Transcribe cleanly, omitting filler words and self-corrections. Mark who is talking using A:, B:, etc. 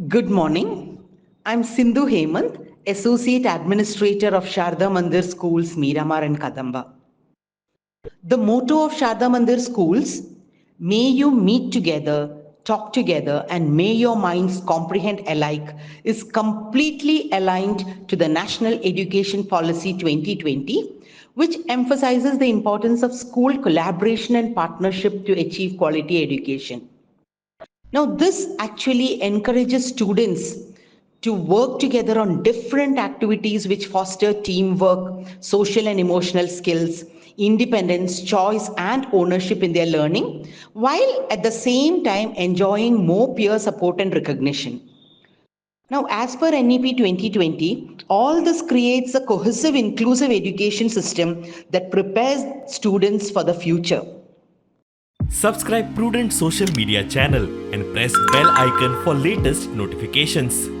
A: Good morning. I'm Sindhu Hemant, Associate Administrator of Sharada Mandir Schools, Miramar and Kadamba. The motto of Sharada Mandir Schools, may you meet together, talk together, and may your minds comprehend alike, is completely aligned to the National Education Policy 2020, which emphasizes the importance of school collaboration and partnership to achieve quality education. Now, this actually encourages students to work together on different activities which foster teamwork, social and emotional skills, independence, choice, and ownership in their learning, while at the same time enjoying more peer support and recognition. Now, as per NEP 2020, all this creates a cohesive, inclusive education system that prepares students for the future.
B: Subscribe Prudent social media channel and press bell icon for latest notifications.